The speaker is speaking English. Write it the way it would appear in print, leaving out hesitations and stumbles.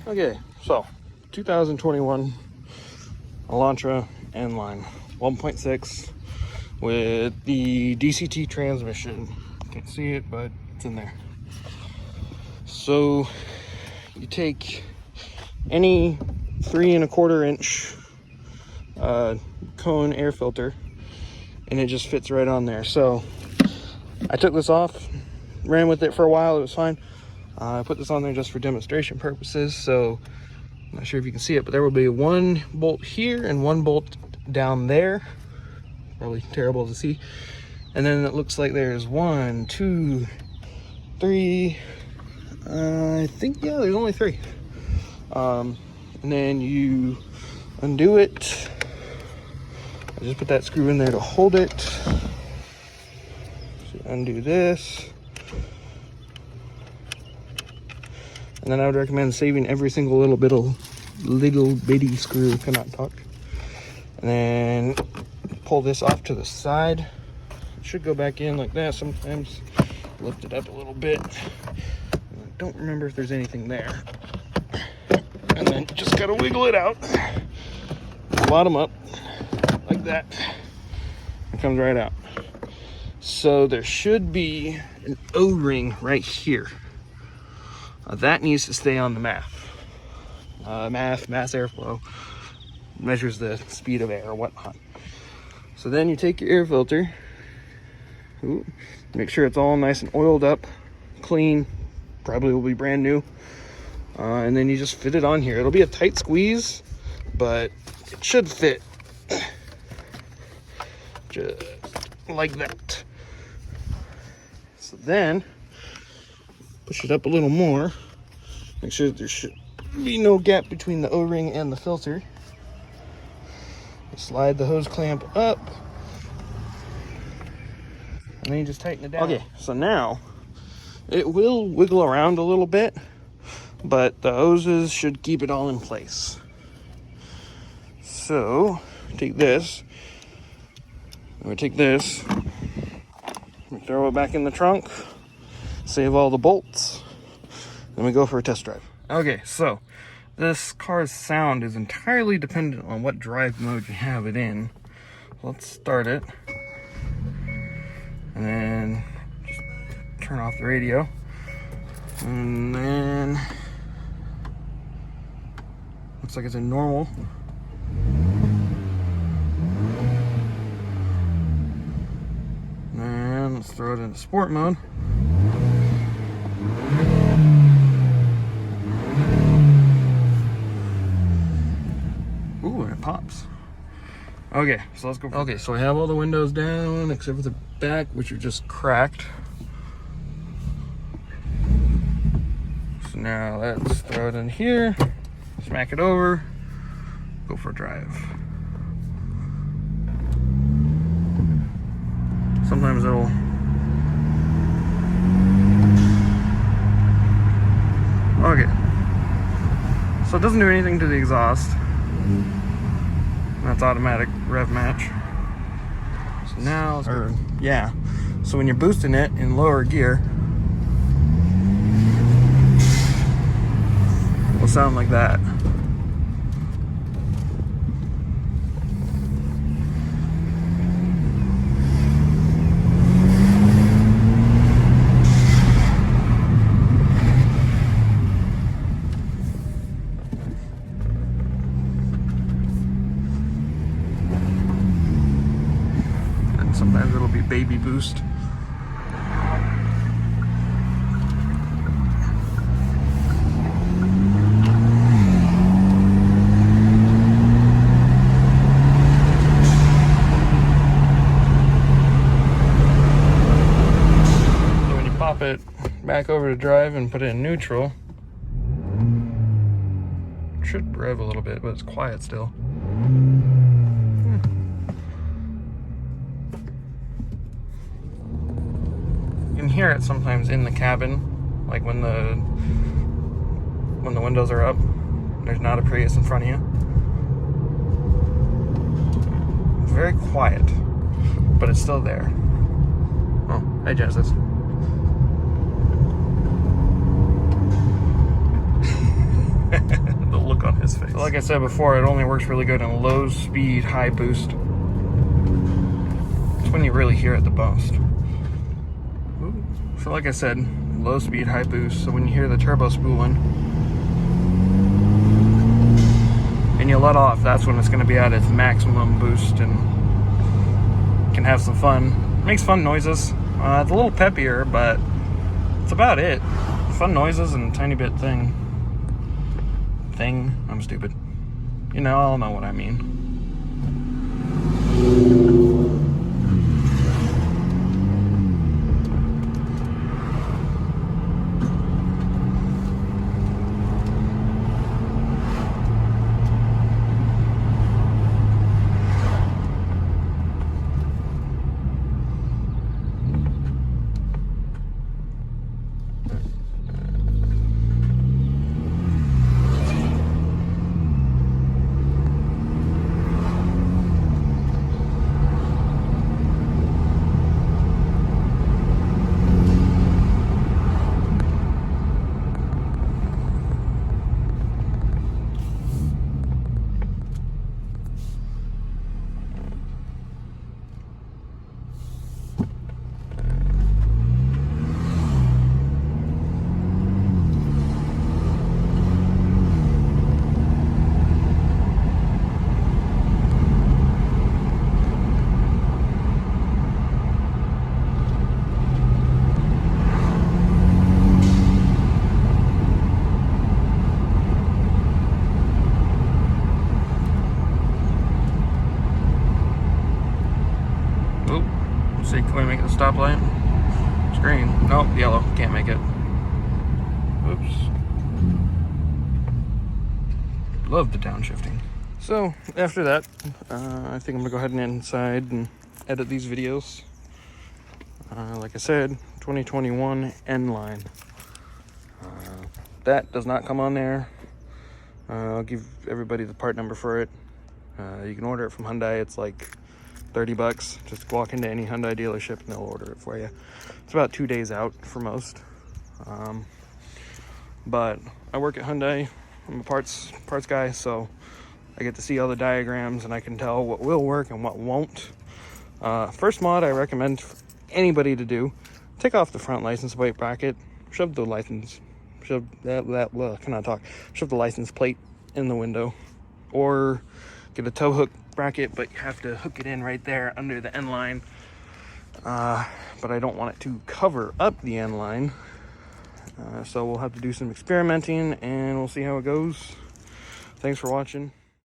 Okay, so 2021 Elantra N-Line 1.6 with the DCT transmission. Can't see it, but it's in there. So you take any 3 1/4 inch cone air filter and it just fits right on there. So I took this off, ran with it for a while, it was fine. I put this on there just for demonstration purposes, so I'm not sure if you can see it, but there will be 1 bolt here and 1 bolt down there. Probably terrible to see. And then it looks like there's 1, 2, 3, I think, yeah, there's only 3. And then you undo it. I just put that screw in there to hold it. So undo this. And then I would recommend saving every single little bitty screw. Cannot talk. And then pull this off to the side. It should go back in like that. Sometimes lift it up a little bit. I don't remember if there's anything there. And then just gotta wiggle it out. Bottom up like that. It comes right out. So there should be an O-ring right here. That needs to stay on the mass airflow, measures the speed of air or whatnot. So then you take your air filter, make sure it's all nice and oiled up, clean, probably will be brand new, and then you just fit it on here. It'll be a tight squeeze, but it should fit just like that. So then push it up a little more. Make sure that there should be no gap between the O-ring and the filter. Slide the hose clamp up. And then you just tighten it down. Okay, so now it will wiggle around a little bit, but the hoses should keep it all in place. So take this. I'm gonna take this, throw it back in the trunk, save all the bolts, then we go for a test drive. Okay, so this car's sound is entirely dependent on what drive mode you have it in. Let's start it, and then just turn off the radio, and then looks like it's in normal. And let's throw it into sport mode. Ooh, and it pops. Okay, so let's go. Okay, so I have all the windows down except for the back, which are just cracked. So now let's throw it in here, smack it over, go for a drive. Sometimes it'll okay. So it doesn't do anything to the exhaust. That's automatic rev match. So now, so when you're boosting it in lower gear, it'll sound like that. Sometimes it'll be baby boost. So when you pop it back over to drive and put it in neutral, it should rev a little bit, but it's quiet still. You can hear it sometimes in the cabin, like when the windows are up. There's not a Prius in front of you. It's very quiet, but it's still there. Oh, hey Genesis. Like I said before, it only works really good in low speed, high boost. It's when you really hear it the most. Ooh. So like I said, low speed, high boost. So when you hear the turbo spooling and you let off, that's when it's going to be at its maximum boost and can have some fun. Makes fun noises. It's a little peppier, but that's about it. Fun noises and a tiny bit thing. I'm stupid. You know, I'll know what I mean. See, can we make the stoplight? It's green. Nope, yellow. Can't make it. Oops. Love the downshifting. So, after that, I think I'm gonna go ahead and inside and edit these videos. Like I said, 2021 N line. That does not come on there. I'll give everybody the part number for it. You can order it from Hyundai. It's like $30. Just walk into any Hyundai dealership and they'll order it for you. It's about 2 days out for most. But I work at Hyundai. I'm a parts guy, so I get to see all the diagrams and I can tell what will work and what won't. First mod I recommend for anybody to do: take off the front license plate bracket, shove the license plate in the window, or get a tow hook bracket, but you have to hook it in right there under the N line. But I don't want it to cover up the N line. So we'll have to do some experimenting and we'll see how it goes. Thanks for watching.